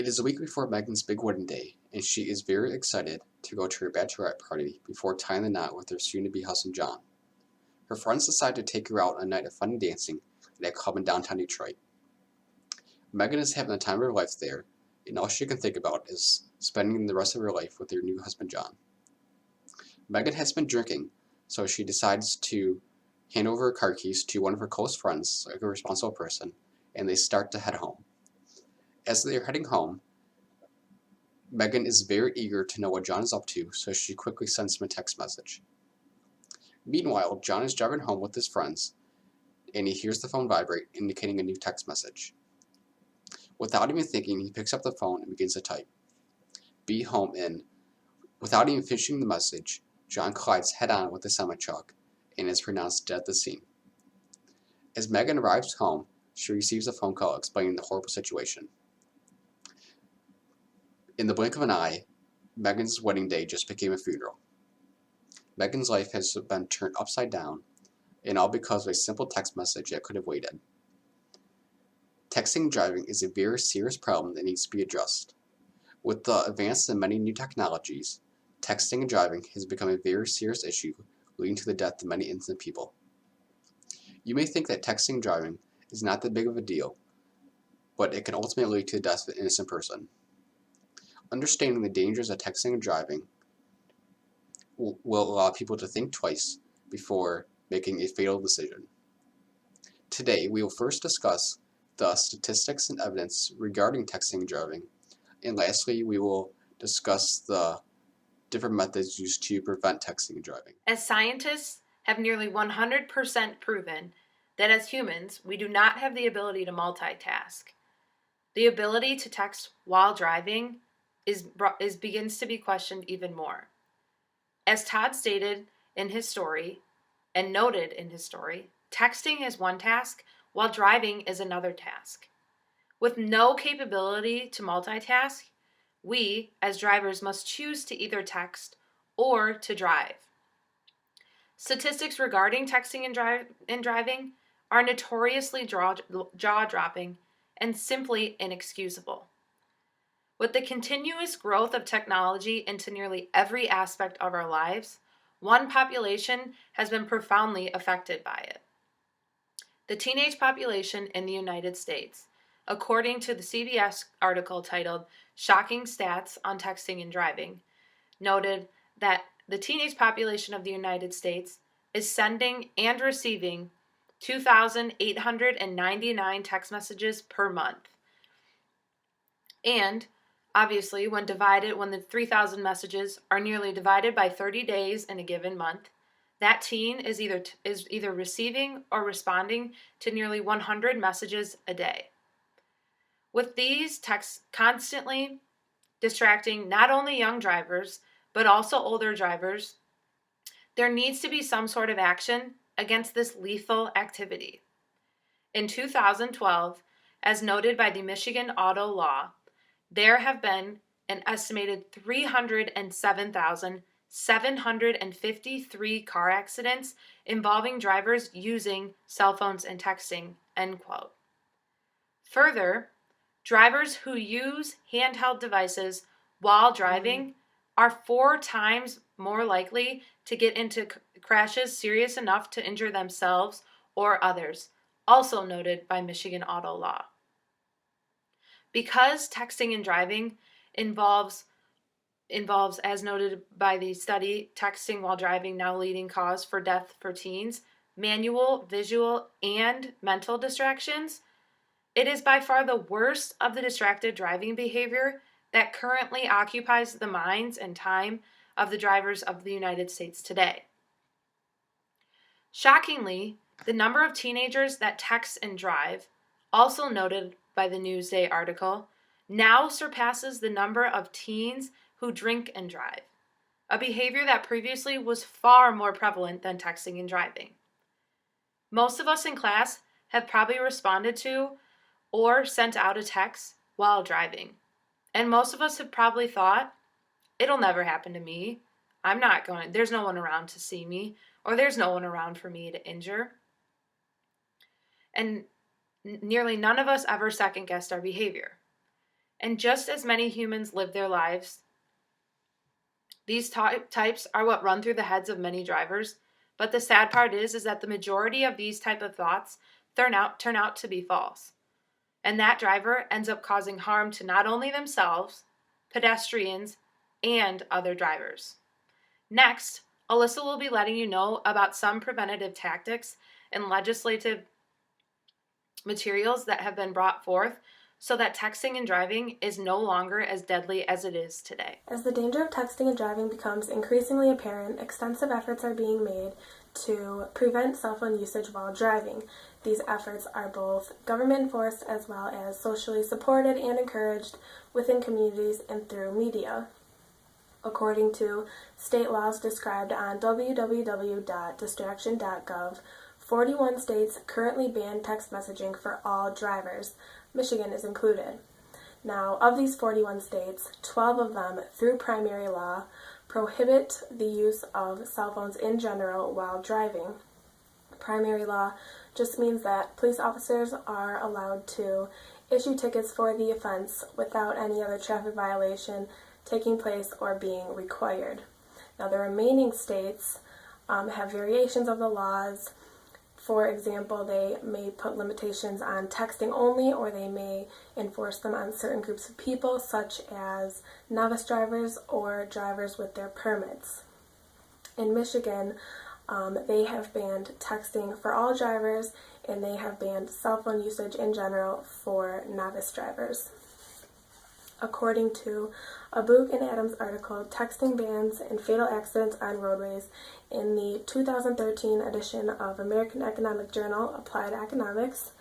It is a week before Megan's big wedding day, and she is very excited to go to her bachelorette party before tying the knot with her soon-to-be husband John. Her friends decide to take her out on a night of fun and dancing at a club in downtown Detroit. Megan is having the time of her life there, and all she can think about is spending the rest of her life with her new husband John. Megan has been drinking, so she decides to hand over her car keys to one of her close friends, like a responsible person, and they start to head home. As they are heading home, Megan is very eager to know what John is up to, so she quickly sends him a text message. Meanwhile, John is driving home with his friends, and he hears the phone vibrate, indicating a new text message. Without even thinking, he picks up the phone and begins to type, "Be home in." Without even finishing the message, John collides head-on with a semi-truck and is pronounced dead at the scene. As Megan arrives home, she receives a phone call explaining the horrible situation. In the blink of an eye, Megan's wedding day just became a funeral. Megan's life has been turned upside down, and all because of a simple text message that could have waited. Texting and driving is a very serious problem that needs to be addressed. With the advance in many new technologies, texting and driving has become a very serious issue, leading to the death of many innocent people. You may think that texting and driving is not that big of a deal, but it can ultimately lead to the death of an innocent person. Understanding the dangers of texting and driving will allow people to think twice before making a fatal decision. Today, we will first discuss the statistics and evidence regarding texting and driving, and lastly, we will discuss the different methods used to prevent texting and driving. As scientists have nearly 100% proven that as humans, we do not have the ability to multitask. The ability to text while driving begins to be questioned even more. As Todd stated in his story and noted in his story, texting is one task while driving is another task. With no capability to multitask, we as drivers must choose to either text or to drive. Statistics regarding texting and driving are notoriously jaw-dropping and simply inexcusable. With the continuous growth of technology into nearly every aspect of our lives, one population has been profoundly affected by it. The teenage population in the United States, according to the CBS article titled "Shocking Stats on Texting and Driving," noted that the teenage population of the United States is sending and receiving 2,899 text messages per month. And obviously, when the 3,000 messages are nearly divided by 30 days in a given month, that teen is either receiving or responding to nearly 100 messages a day. With these texts constantly distracting not only young drivers, but also older drivers, there needs to be some sort of action against this lethal activity. In 2012, as noted by the Michigan Auto Law, there have been an estimated 307,753 car accidents involving drivers using cell phones and texting, end quote. Further, drivers who use handheld devices while driving are 4 times more likely to get into crashes serious enough to injure themselves or others, also noted by Michigan Auto Law. Because texting and driving involves, as noted by the study, texting while driving now leading cause for death for teens, manual, visual, and mental distractions, it is by far the worst of the distracted driving behavior that currently occupies the minds and time of the drivers of the United States today. Shockingly, the number of teenagers that text and drive, also noted by the Newsday article, now surpasses the number of teens who drink and drive, a behavior that previously was far more prevalent than texting and driving. Most of us in class have probably responded to or sent out a text while driving, and most of us have probably thought, it'll never happen to me. There's no one around to see me, or there's no one around for me to injure. And nearly none of us ever second-guessed our behavior. And just as many humans live their lives, these types are what run through the heads of many drivers. But the sad part is that the majority of these type of thoughts turn out to be false. And that driver ends up causing harm to not only themselves, pedestrians, and other drivers. Next, Alyssa will be letting you know about some preventative tactics and legislative materials that have been brought forth so that texting and driving is no longer as deadly as it is today. As the danger of texting and driving becomes increasingly apparent, extensive efforts are being made to prevent cell phone usage while driving. These efforts are both government enforced as well as socially supported and encouraged within communities and through media. According to state laws described on www.distraction.gov, 41 states currently ban text messaging for all drivers. Michigan is included. Now, of these 41 states, 12 of them, through primary law, prohibit the use of cell phones in general while driving. Primary law just means that police officers are allowed to issue tickets for the offense without any other traffic violation taking place or being required. Now, the remaining states have variations of the laws. For example, they may put limitations on texting only, or they may enforce them on certain groups of people, such as novice drivers or drivers with their permits. In Michigan, they have banned texting for all drivers, and they have banned cell phone usage in general for novice drivers. According to a Book and Adams article, Texting Bans and Fatal Accidents on Roadways, in the 2013 edition of American Economic Journal, Applied Economics,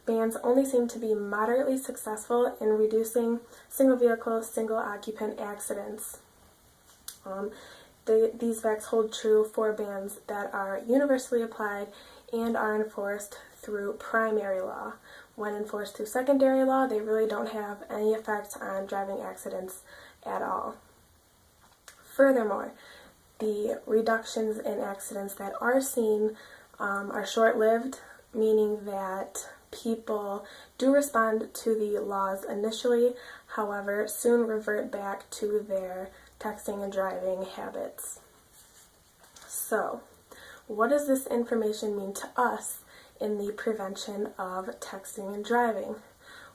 bans only seem to be moderately successful in reducing single-vehicle, single-occupant accidents. These facts hold true for bans that are universally applied and are enforced through primary law. When enforced through secondary law, they really don't have any effect on driving accidents at all. Furthermore, the reductions in accidents that are seen are short-lived, meaning that people do respond to the laws initially, however, soon revert back to their texting and driving habits. So, what does this information mean to us in the prevention of texting and driving?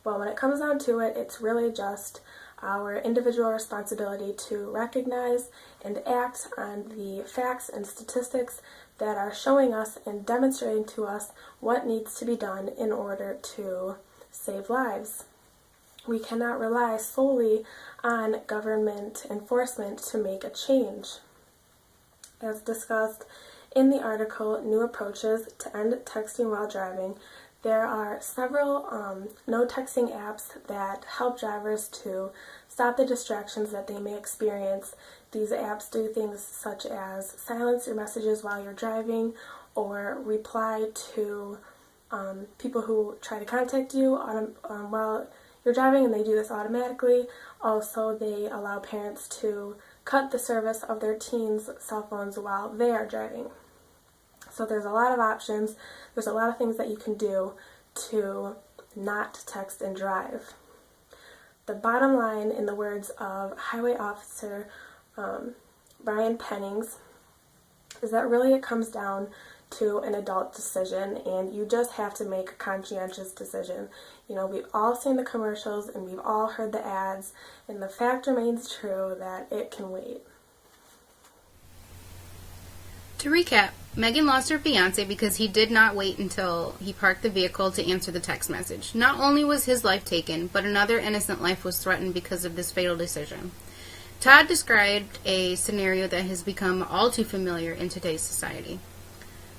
Well, when it comes down to it, it's really just our individual responsibility to recognize and act on the facts and statistics that are showing us and demonstrating to us what needs to be done in order to save lives. We cannot rely solely on government enforcement to make a change. As discussed in the article, New Approaches to End Texting While Driving, there are several no texting apps that help drivers to stop the distractions that they may experience. These apps do things such as silence your messages while you're driving, or reply to people who try to contact you while you're driving, and they do this automatically. Also, they allow parents to cut the service of their teens' cell phones while they are driving. So there's a lot of options. There's a lot of things that you can do to not text and drive. The bottom line, in the words of Highway Officer Brian Pennings, is that really it comes down to an adult decision, and you just have to make a conscientious decision. You know, we've all seen the commercials and we've all heard the ads, and the fact remains true that it can wait. To recap, Megan lost her fiancé because he did not wait until he parked the vehicle to answer the text message. Not only was his life taken, but another innocent life was threatened because of this fatal decision. Todd described a scenario that has become all too familiar in today's society.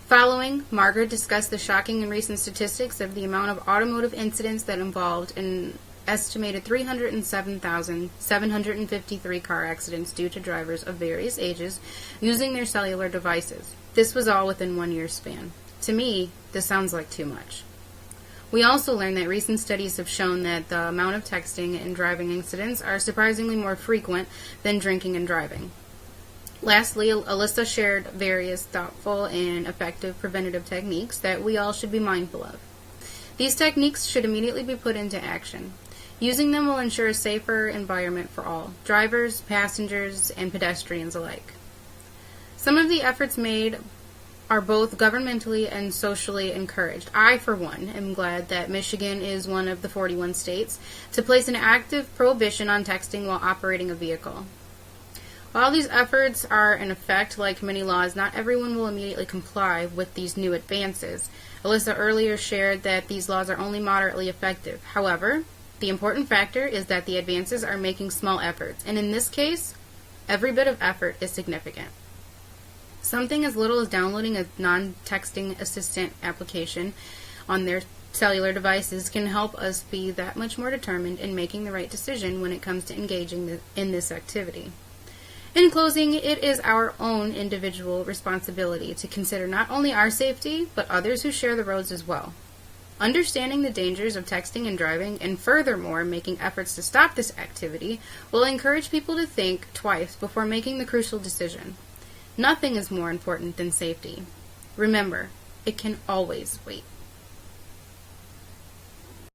Following, Margaret discussed the shocking and recent statistics of the amount of automotive incidents that involved an estimated 307,753 car accidents due to drivers of various ages using their cellular devices. This was all within 1 year span. To me, this sounds like too much. We also learned that recent studies have shown that the amount of texting and driving incidents are surprisingly more frequent than drinking and driving. Lastly, Alyssa shared various thoughtful and effective preventative techniques that we all should be mindful of. These techniques should immediately be put into action. Using them will ensure a safer environment for all, drivers, passengers, and pedestrians alike. Some of the efforts made are both governmentally and socially encouraged. I, for one, am glad that Michigan is one of the 41 states to place an active prohibition on texting while operating a vehicle. While these efforts are in effect, like many laws, not everyone will immediately comply with these new advances. Alyssa earlier shared that these laws are only moderately effective. However, the important factor is that the advances are making small efforts, and in this case, every bit of effort is significant. Something as little as downloading a non-texting assistant application on their cellular devices can help us be that much more determined in making the right decision when it comes to engaging in this activity. In closing, it is our own individual responsibility to consider not only our safety, but others who share the roads as well. Understanding the dangers of texting and driving, and furthermore making efforts to stop this activity, will encourage people to think twice before making the crucial decision. Nothing is more important than safety. Remember, it can always wait.